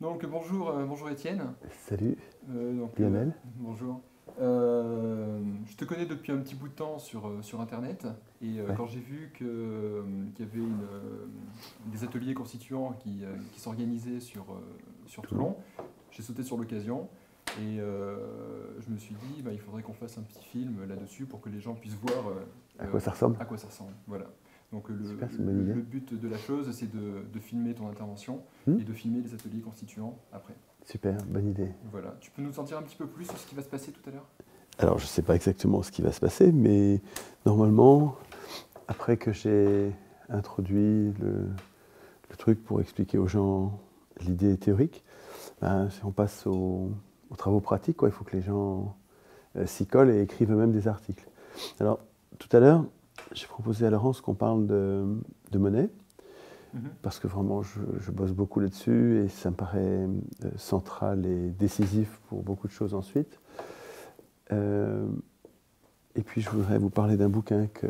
Donc bonjour Étienne. Salut Donc, Lionel. bonjour. Je te connais depuis un petit bout de temps sur Internet et Ouais. quand j'ai vu qu'il y avait des ateliers constituants qui s'organisaient sur Tout long. Toulon, j'ai sauté sur l'occasion et je me suis dit bah, il faudrait qu'on fasse un petit film là-dessus pour que les gens puissent voir À quoi ça ressemble? à quoi ça ressemble. Voilà. Donc Super, c'est une bonne idée. le but de la chose, c'est de filmer ton intervention Hmm. et de filmer les ateliers constituants après. Super, bonne idée. Voilà. Tu peux nous en dire un petit peu plus sur ce qui va se passer tout à l'heure? Alors, je ne sais pas exactement ce qui va se passer, mais normalement, après que j'ai introduit le truc pour expliquer aux gens l'idée théorique, ben, on passe aux travaux pratiques, quoi. Il faut que les gens s'y collent et écrivent eux-mêmes des articles. Alors, tout à l'heure, j'ai proposé à Laurence qu'on parle de monnaie, Mhm. parce que vraiment, je bosse beaucoup là-dessus et ça me paraît central et décisif pour beaucoup de choses ensuite. Euh, et puis, je voudrais vous parler d'un bouquin que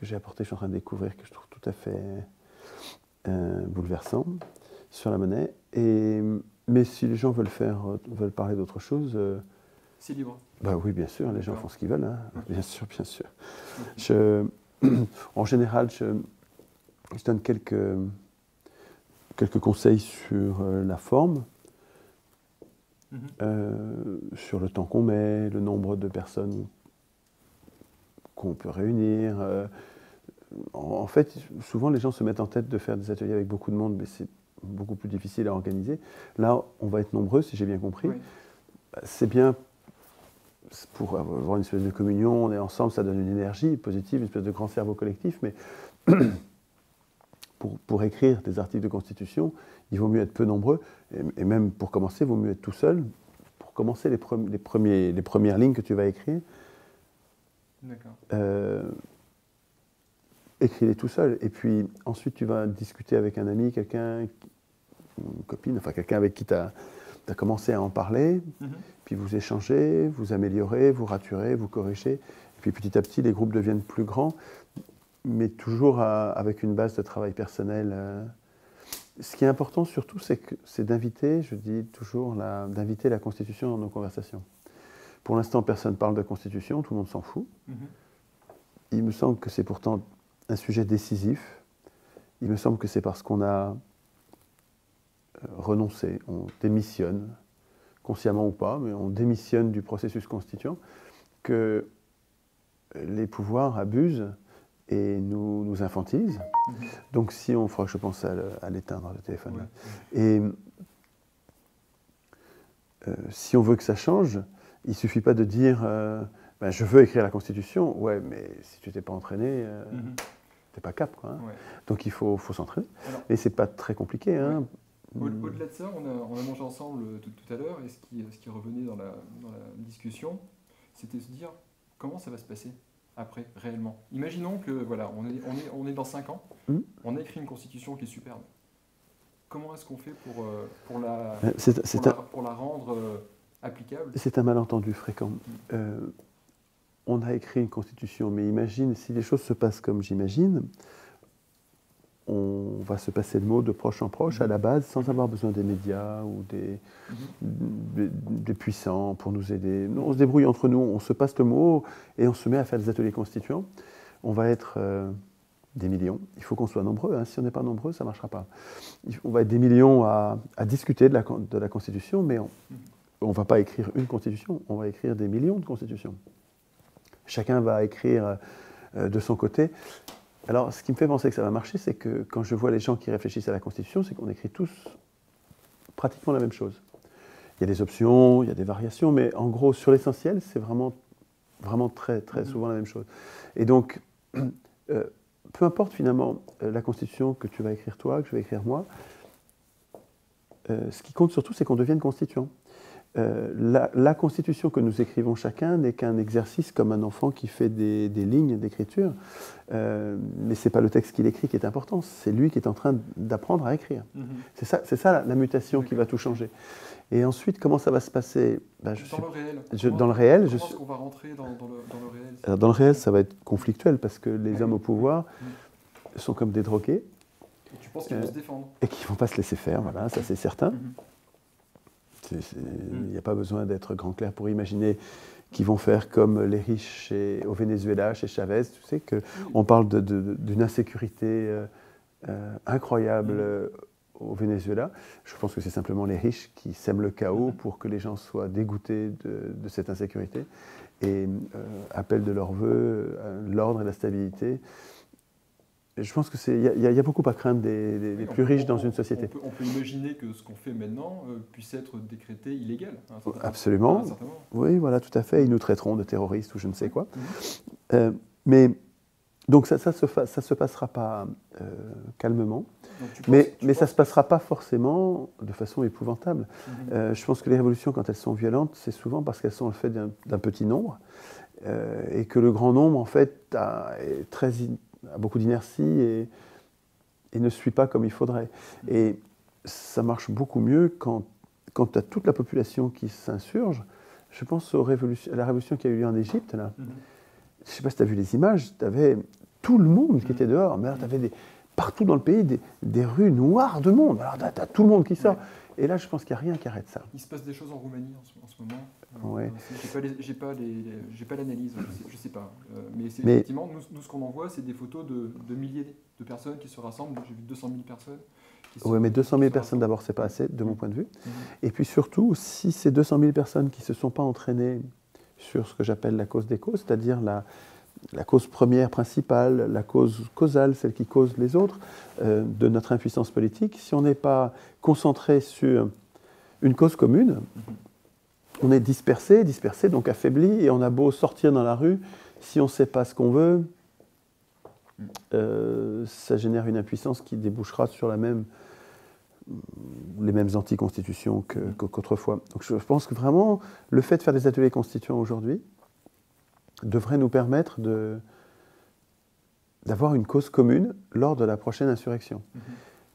j'ai apporté, je suis en train de découvrir, que je trouve tout à fait bouleversant, sur la monnaie. Mais si les gens veulent parler d'autre chose, C'est libre. bah oui, bien sûr, les gens D'accord. font ce qu'ils veulent, hein. Ok. Bien sûr, bien sûr. Ok. Je, en général, je donne quelques conseils sur la forme, Mhm. sur le temps qu'on met, le nombre de personnes qu'on peut réunir. En fait, souvent les gens se mettent en tête de faire des ateliers avec beaucoup de monde, mais c'est beaucoup plus difficile à organiser. Là, on va être nombreux, si j'ai bien compris. Oui. C'est bien pour avoir une espèce de communion, on est ensemble, ça donne une énergie positive, une espèce de grand cerveau collectif, mais pour écrire des articles de constitution, il vaut mieux être peu nombreux, et même pour commencer, il vaut mieux être tout seul. Pour commencer les premières lignes que tu vas écrire, D'accord. écris-les tout seul. Et puis ensuite, tu vas discuter avec un ami, quelqu'un, une copine, enfin quelqu'un avec qui tu as commencé à en parler, Mhm. puis vous échangez, vous améliorez, vous raturez, vous corrigez. Et puis petit à petit, les groupes deviennent plus grands, mais toujours avec une base de travail personnel. Ce qui est important surtout, c'est d'inviter, je dis toujours, d'inviter la Constitution dans nos conversations. Pour l'instant, personne ne parle de Constitution, tout le monde s'en fout. Mhm. Il me semble que c'est pourtant un sujet décisif. Il me semble que c'est parce qu'on a renoncé, on démissionne, consciemment ou pas, mais on démissionne du processus constituant, que les pouvoirs abusent et nous infantilisent. Mhm. Donc si on fera, je pense à l'éteindre, le téléphone Ouais. là. Et si on veut que ça change, il ne suffit pas de dire ben, je veux écrire la Constitution. Ouais, mais si tu t'es pas entraîné, Mhm. t'es pas cap, quoi, hein. Ouais. Donc il faut s'entraîner. Alors, Et c'est pas très compliqué, hein. au-delà de ça, on a mangé ensemble tout à l'heure et ce qui revenait dans la discussion, c'était se dire comment ça va se passer après, réellement. Imaginons que voilà, on est dans 5 ans, Hmm. on a écrit une constitution qui est superbe. Comment est-ce qu'on fait pour la rendre applicable? C'est un malentendu fréquent. Euh, on a écrit une constitution, mais imagine si les choses se passent comme j'imagine, on va se passer le mot de proche en proche à la base sans avoir besoin des médias ou des puissants pour nous aider. Non, on se débrouille entre nous, on se passe le mot et on se met à faire des ateliers constituants. On va être des millions. Il faut qu'on soit nombreux, hein. Si on n'est pas nombreux, ça ne marchera pas. On va être des millions à discuter de la Constitution, mais on ne va pas écrire une Constitution, on va écrire des millions de Constitutions. Chacun va écrire de son côté. Alors, ce qui me fait penser que ça va marcher, c'est que quand je vois les gens qui réfléchissent à la Constitution, c'est qu'on écrit tous pratiquement la même chose. Il y a des options, il y a des variations, mais en gros, sur l'essentiel, c'est vraiment très, très souvent la même chose. Et donc, peu importe finalement la Constitution que tu vas écrire toi, que je vais écrire moi, ce qui compte surtout, c'est qu'on devienne constituant. La constitution que nous écrivons chacun n'est qu'un exercice comme un enfant qui fait des lignes d'écriture, mais ce n'est pas le texte qu'il écrit qui est important, c'est lui qui est en train d'apprendre à écrire. Mhm. C'est ça la mutation qui va tout changer. Et ensuite, comment ça va se passer? Ben, Dans le réel. dans le réel, Comment est-ce qu'on va rentrer dans le réel? alors, dans le réel, ça va être conflictuel parce que les Ah hommes oui, au pouvoir oui. sont comme des drogués. Et tu Je pense qu'ils vont se défendre. Et qui ne vont pas se laisser faire, voilà, ça c'est certain. Il n'y a pas besoin d'être grand clerc pour imaginer qu'ils vont faire comme les riches au Venezuela, chez Chavez. Tu sais qu'on parle d'une insécurité incroyable au Venezuela. Je pense que c'est simplement les riches qui sèment le chaos pour que les gens soient dégoûtés de cette insécurité et appellent de leur vœu l'ordre et la stabilité. Je pense qu'il y a beaucoup à craindre des plus riches dans une société. On peut imaginer que ce qu'on fait maintenant puisse être décrété illégal. Absolument. Oui, voilà, tout à fait. Ils nous traiteront de terroristes ou je ne sais quoi. Mais donc ça se passera pas calmement, mais ça se passera pas forcément de façon épouvantable. Je pense que les révolutions, quand elles sont violentes, c'est souvent parce qu'elles sont le fait d'un petit nombre et que le grand nombre, en fait, a beaucoup d'inertie et ne suit pas comme il faudrait. Et ça marche beaucoup mieux quand tu as toute la population qui s'insurge. Je pense à la révolution qui a eu lieu en Égypte, là. Je ne sais pas si tu as vu les images, tu avais tout le monde qui était dehors, mais alors tu avais partout dans le pays des rues noires de monde. Alors tu as tout le monde qui sort. Et là, je pense qu'il n'y a rien qui arrête ça. Il se passe des choses en Roumanie en ce moment. Ouais. J'ai pas l'analyse, je sais pas. Mais effectivement, nous ce qu'on en voit, c'est des photos de milliers de personnes qui se rassemblent. J'ai vu 200 000 personnes. Oui, mais 200 000 personnes, d'abord, c'est pas assez, de mon point de vue. Et puis surtout, si ces 200 000 personnes qui ne se sont pas entraînées sur ce que j'appelle la cause des causes, c'est-à-dire la cause première, principale, la cause causale, celle qui cause les autres, de notre impuissance politique, si on n'est pas concentré sur une cause commune, on est dispersé, donc affaibli, et on a beau sortir dans la rue, si on ne sait pas ce qu'on veut, ça génère une impuissance qui débouchera sur les mêmes anticonstitutions qu'autrefois. Donc je pense que vraiment, le fait de faire des ateliers constituants aujourd'hui devrait nous permettre d'avoir une cause commune lors de la prochaine insurrection.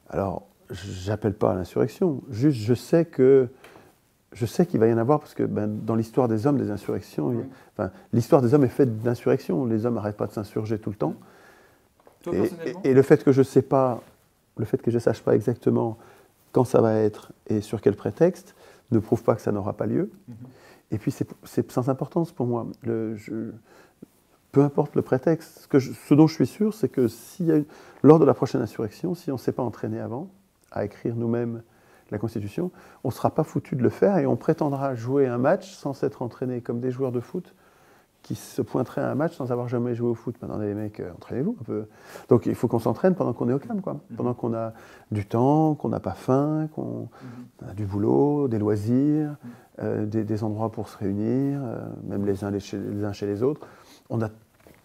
Alors, j'appelle pas à l'insurrection, juste je sais qu'il va y en avoir, parce que dans l'histoire des hommes, des insurrections, l'histoire des hommes est faite d'insurrections, les hommes n'arrêtent pas de s'insurger tout le temps. Toi, personnellement ? Et le fait que je sache pas exactement quand ça va être et sur quel prétexte, ne prouve pas que ça n'aura pas lieu. Et puis c'est sans importance pour moi. Peu importe le prétexte, ce dont je suis sûr, c'est que lors de la prochaine insurrection, si on ne s'est pas entraîné avant à écrire nous-mêmes la Constitution, on ne sera pas foutu de le faire et on prétendra jouer un match sans s'être entraîné comme des joueurs de foot qui se pointeraient à un match sans avoir jamais joué au foot. Maintenant, les mecs, entraînez-vous un peu. Donc il faut qu'on s'entraîne pendant qu'on est au calme, quoi. Pendant qu'on a du temps, qu'on n'a pas faim, qu'on a du boulot, des loisirs, des endroits pour se réunir, même les uns chez les autres. On a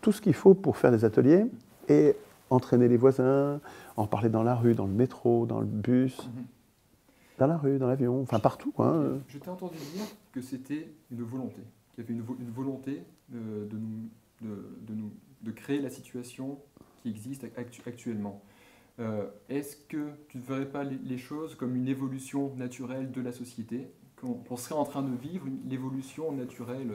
tout ce qu'il faut pour faire des ateliers et entraîner les voisins, en parler dans la rue, dans le métro, dans le bus, dans la rue, dans l'avion, enfin partout, quoi. Je t'ai entendu dire que c'était une volonté, qu'il y avait une volonté de créer la situation qui existe actuellement. Est-ce que tu ne verrais pas les choses comme une évolution naturelle de la société, qu'on serait en train de vivre l'évolution naturelle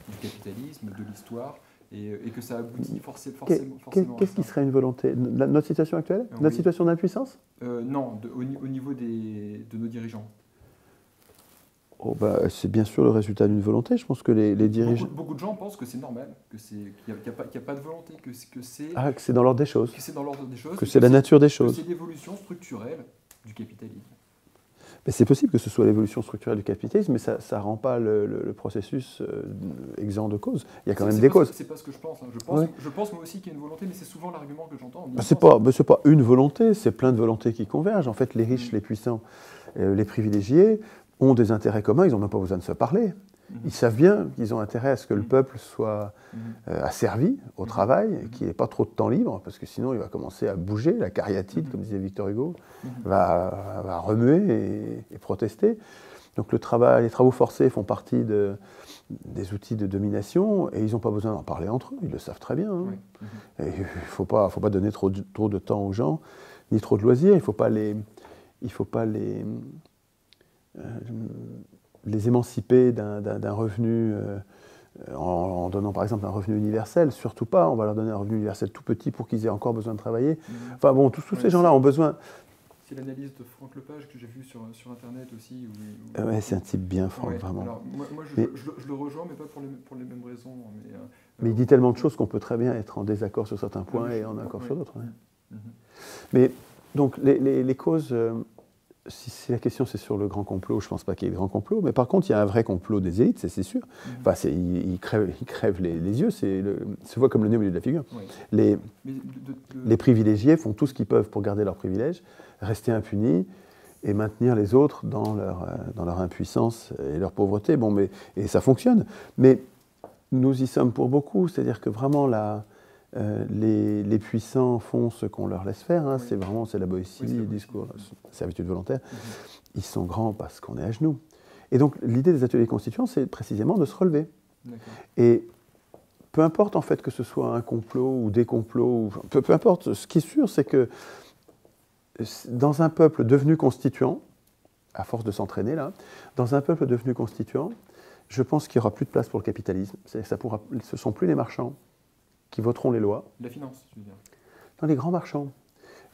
du capitalisme, de l'histoire, et que ça aboutit forcément Qu'est-ce qui serait une volonté ? Notre situation actuelle ? Notre situation d'impuissance ? Non, au niveau de nos dirigeants. C'est bien sûr le résultat d'une volonté. Je pense que les dirigeants... Beaucoup de gens pensent que c'est normal, qu'il n'y a pas de volonté, que c'est... Ah, que c'est dans l'ordre des choses. Que c'est dans l'ordre des choses. Que c'est la nature des choses. Que c'est l'évolution structurelle du capitalisme. Mais c'est possible que ce soit l'évolution structurelle du capitalisme, mais ça ne rend pas le processus exempt de causes. Il y a quand même des causes. C'est pas ce que je pense. Je pense moi aussi qu'il y a une volonté, mais c'est souvent l'argument que j'entends. C'est pas une volonté, c'est plein de volontés qui convergent. En fait, les riches, les puissants, les privilégiés ont des intérêts communs, ils n'ont même pas besoin de se parler. Ils savent bien qu'ils ont intérêt à ce que le peuple soit asservi au travail, qu'il n'ait pas trop de temps libre, parce que sinon il va commencer à bouger, la cariatide, comme disait Victor Hugo, va remuer et protester. Donc les travaux forcés font partie des outils de domination, et ils n'ont pas besoin d'en parler entre eux, ils le savent très bien. Et il ne faut pas donner trop de temps aux gens, ni trop de loisirs, il ne faut pas les émanciper d'un revenu en donnant par exemple un revenu universel, surtout pas, on va leur donner un revenu universel tout petit pour qu'ils aient encore besoin de travailler. Enfin bon, tous ces gens-là ont besoin... C'est l'analyse de Franck Lepage que j'ai vue sur Internet aussi. Ouais, c'est un type bien, Franck, vraiment. Alors, moi je le rejoins, mais pas pour les mêmes raisons. Mais il dit tellement de choses qu'on peut très bien être en désaccord sur certains points et en accord sur d'autres. Mais donc les causes, si la question c'est sur le grand complot, je ne pense pas qu'il y ait de grand complot, mais par contre il y a un vrai complot des élites, c'est sûr. Enfin, ils crèvent les yeux, se voit comme le nez au milieu de la figure. Les privilégiés font tout ce qu'ils peuvent pour garder leurs privilèges, rester impunis et maintenir les autres dans leur impuissance et leur pauvreté. Bon, et ça fonctionne. Mais nous y sommes pour beaucoup, c'est-à-dire que vraiment les puissants font ce qu'on leur laisse faire. Hein. C'est la boétie, le discours, la servitude volontaire. Ils sont grands parce qu'on est à genoux. Et donc l'idée des ateliers constituants, c'est précisément de se relever. Et peu importe en fait que ce soit un complot ou des complots, peu importe, ce qui est sûr, c'est que dans un peuple devenu constituant, à force de s'entraîner là, dans un peuple devenu constituant, je pense qu'il n'y aura plus de place pour le capitalisme. Ce ne sont plus les marchands qui voteront les lois. La finance, tu veux dire? Non, les grands marchands.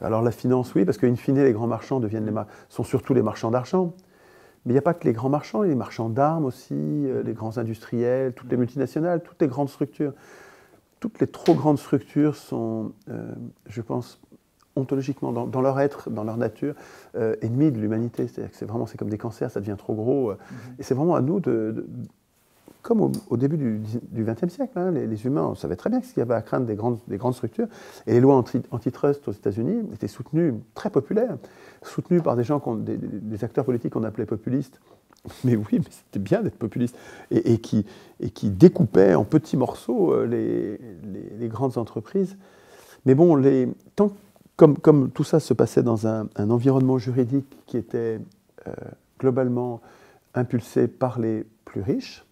Alors la finance, oui, parce qu'in fine, les grands marchands sont surtout les marchands d'argent. Mais il n'y a pas que les grands marchands, les marchands d'armes aussi, les grands industriels, toutes les multinationales, toutes les grandes structures. Toutes les trop grandes structures sont, je pense, ontologiquement, dans leur être, dans leur nature, ennemies de l'humanité. C'est-à-dire que c'est comme des cancers, ça devient trop gros. Et c'est vraiment à nous comme au début du XXe siècle, hein, les humains, on savait très bien ce qu'il y avait à craindre des grandes structures. Et les lois antitrust aux États-Unis étaient soutenues, très populaires, soutenues par des gens, des acteurs politiques qu'on appelait populistes. Mais oui, mais c'était bien d'être populiste. Et qui découpaient en petits morceaux les grandes entreprises. Mais bon, comme tout ça se passait dans un environnement juridique qui était globalement impulsé par les plus riches,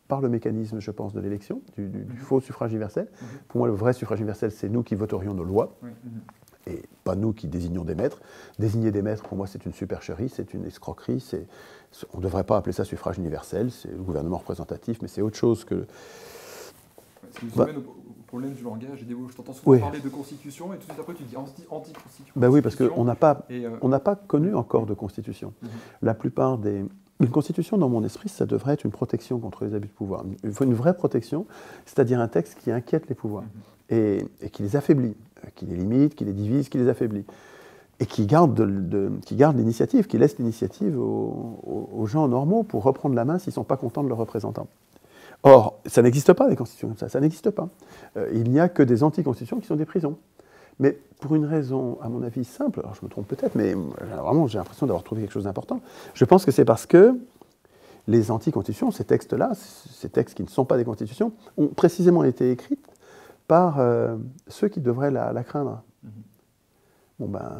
par le mécanisme, je pense, de l'élection, du faux suffrage universel. Pour moi, le vrai suffrage universel, c'est nous qui voterions nos lois, et pas nous qui désignions des maîtres. Désigner des maîtres, pour moi, c'est une supercherie, c'est une escroquerie. On ne devrait pas appeler ça suffrage universel, c'est le gouvernement représentatif, mais c'est autre chose que... Ça nous amène au problème du langage. Je t'entends souvent parler de constitution, et tout de suite après, tu dis anti-constitution. Ben oui, parce qu'on n'a pas connu encore de constitution. La plupart des... Une constitution, dans mon esprit, ça devrait être une protection contre les abus de pouvoir. Il faut une vraie protection, c'est-à-dire un texte qui inquiète les pouvoirs et qui les affaiblit, qui les limite, qui les divise, qui les affaiblit. Et qui garde l'initiative, qui laisse l'initiative aux gens normaux pour reprendre la main s'ils ne sont pas contents de leurs représentants. Or, ça n'existe pas, des constitutions comme ça n'existe pas. Il n'y a que des anti-constitutions qui sont des prisons. Mais pour une raison, à mon avis, simple, alors je me trompe peut-être, mais vraiment j'ai l'impression d'avoir trouvé quelque chose d'important. Je pense que c'est parce que les anti-constitutions, ces textes-là, ces textes qui ne sont pas des constitutions, ont précisément été écrits par ceux qui devraient la craindre. Bon ben,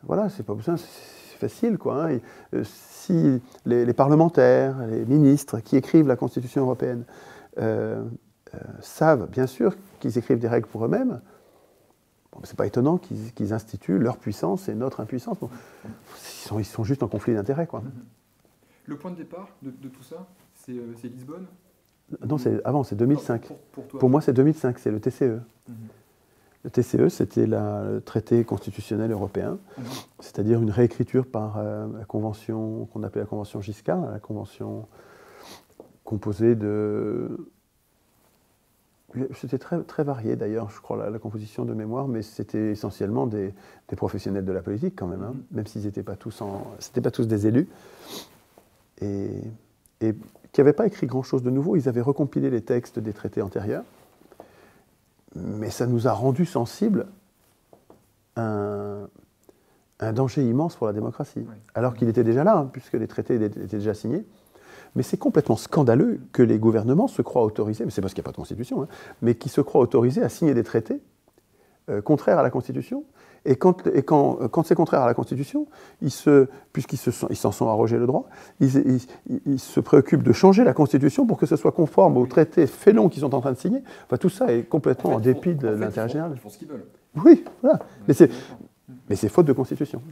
voilà, c'est pas besoin, c'est facile, quoi. Hein. Si les parlementaires, les ministres qui écrivent la Constitution européenne savent, bien sûr, qu'ils écrivent des règles pour eux-mêmes, bon, c'est pas étonnant qu'ils instituent leur puissance et notre impuissance. Bon, ils sont juste en conflit d'intérêts, quoi. Le point de départ de tout ça, c'est Lisbonne? Non, avant, c'est 2005. Pour moi, c'est 2005, c'est le TCE. Le TCE, c'était le traité constitutionnel européen, c'est-à-dire une réécriture par la convention qu'on appelait la convention Giscard, la convention composée de... C'était très, très varié d'ailleurs, je crois, la composition de mémoire, mais c'était essentiellement des professionnels de la politique quand même, hein, même s'ils n'étaient pas tous des élus, et qui n'avaient pas écrit grand-chose de nouveau. Ils avaient recompilé les textes des traités antérieurs, mais ça nous a rendus sensibles à un danger immense pour la démocratie, alors qu'il était déjà là, hein, puisque les traités étaient déjà signés. Mais c'est complètement scandaleux que les gouvernements se croient autorisés, mais c'est parce qu'il n'y a pas de constitution, hein, mais qui se croient autorisés à signer des traités contraires à la Constitution. Et quand c'est contraire à la Constitution, puisqu'ils s'en sont arrogés le droit, ils se préoccupent de changer la Constitution pour que ce soit conforme aux traités félons qu'ils sont en train de signer. Enfin, tout ça est complètement en dépit de l'intérêt général. Ils font ce qu'ils veulent. Oui, voilà. Mais c'est faute de Constitution.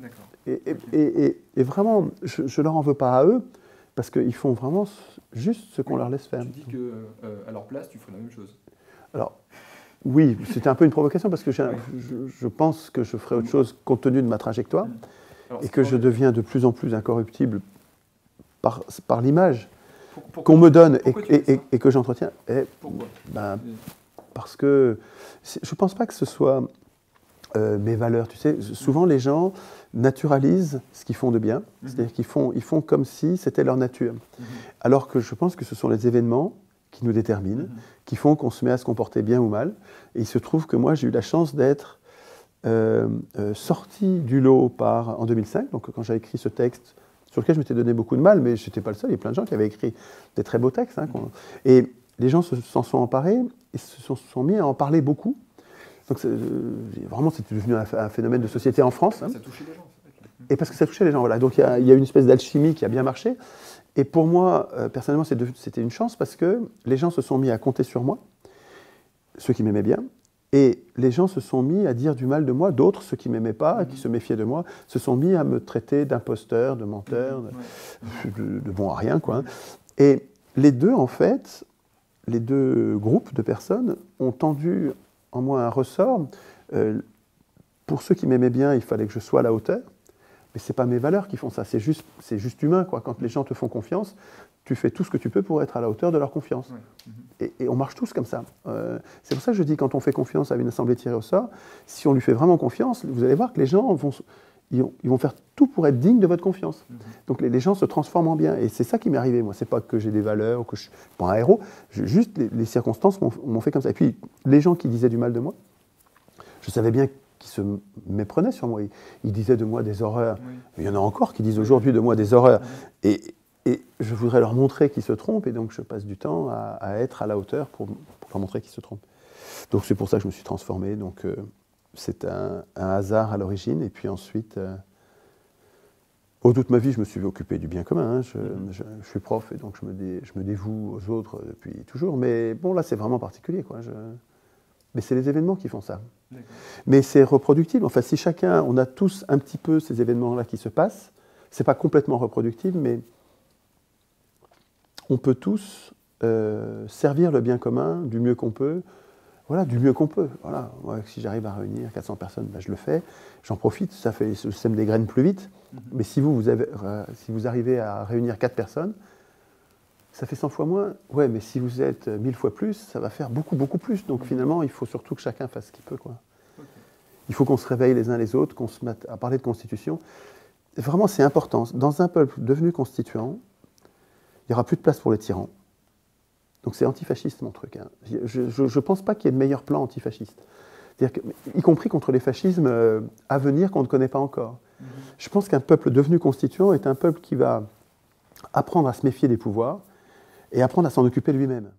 Et vraiment, je ne leur en veux pas à eux, Parce qu'ils font vraiment juste ce qu'on leur laisse faire. Tu dis qu'à leur place, tu ferais la même chose. Alors, oui, c'était un peu une provocation parce que je pense que je ferais autre chose compte tenu de ma trajectoire et que je deviens de plus en plus incorruptible par l'image qu'on me donne et que j'entretiens. Pourquoi Parce que je ne pense pas que ce soit mes valeurs. Tu sais, souvent les gens naturalisent ce qu'ils font de bien, c'est-à-dire qu'ils font comme si c'était leur nature. Alors que je pense que ce sont les événements qui nous déterminent, qui font qu'on se met à se comporter bien ou mal. Et il se trouve que moi, j'ai eu la chance d'être sorti du lot en 2005, donc quand j'ai écrit ce texte, sur lequel je m'étais donné beaucoup de mal, mais je n'étais pas le seul, il y a plein de gens qui avaient écrit des très beaux textes. Et les gens s'en sont emparés et se sont mis à en parler beaucoup. Donc vraiment, c'était devenu un phénomène de société en France. Ça touchait les gens. Et parce que ça touchait les gens, voilà. Donc il y a une espèce d'alchimie qui a bien marché. Et pour moi, personnellement, c'était une chance parce que les gens se sont mis à compter sur moi, ceux qui m'aimaient bien, et les gens se sont mis à dire du mal de moi, d'autres, ceux qui ne m'aimaient pas, qui se méfiaient de moi, se sont mis à me traiter d'imposteur, de menteur, de bon à rien, quoi. Et les deux, en fait, les deux groupes de personnes ont tendu en moi un ressort. Pour ceux qui m'aimaient bien, il fallait que je sois à la hauteur. Mais ce n'est pas mes valeurs qui font ça, c'est juste humain, quoi. Quand les gens te font confiance, tu fais tout ce que tu peux pour être à la hauteur de leur confiance. Et on marche tous comme ça. C'est pour ça que je dis, quand on fait confiance à une assemblée tirée au sort, si on lui fait vraiment confiance, vous allez voir que les gens vont faire tout pour être dignes de votre confiance. Donc les gens se transforment en bien. Et c'est ça qui m'est arrivé, moi. C'est pas que j'ai des valeurs, ou que je suis pas un héros. Juste les circonstances m'ont fait comme ça. Et puis, les gens qui disaient du mal de moi, je savais bien qui se méprenaient sur moi. Ils disaient de moi des horreurs. Il y en a encore qui disent aujourd'hui de moi des horreurs. Et je voudrais leur montrer qu'ils se trompent, et donc je passe du temps à être à la hauteur pour leur montrer qu'ils se trompent. Donc c'est pour ça que je me suis transformé. Donc c'est un hasard à l'origine, et puis ensuite, toute ma vie, je me suis occupé du bien commun. Hein. Je suis prof, et donc je me dévoue aux autres depuis toujours. Mais bon, là, c'est vraiment particulier, quoi. Mais c'est les événements qui font ça. Mais c'est reproductible. Enfin, si chacun, on a tous un petit peu ces événements-là qui se passent, c'est pas complètement reproductible, mais on peut tous servir le bien commun du mieux qu'on peut. Voilà, du mieux qu'on peut. Voilà. Moi, si j'arrive à réunir 400 personnes, ben, je le fais. J'en profite, ça sème des graines plus vite. Mais si vous arrivez à réunir 4 personnes, ça fait 100 fois moins. Ouais, mais si vous êtes 1000 fois plus, ça va faire beaucoup, beaucoup plus. Donc finalement, il faut surtout que chacun fasse ce qu'il peut, quoi. Il faut qu'on se réveille les uns les autres, qu'on se mette à parler de constitution. Et vraiment, c'est important. Dans un peuple devenu constituant, il n'y aura plus de place pour les tyrans. Donc c'est antifasciste, mon truc. Hein. Je ne pense pas qu'il y ait de meilleur plan antifasciste. C'est-à-dire que, y compris contre les fascismes à venir qu'on ne connaît pas encore. Je pense qu'un peuple devenu constituant est un peuple qui va apprendre à se méfier des pouvoirs et apprendre à s'en occuper lui-même.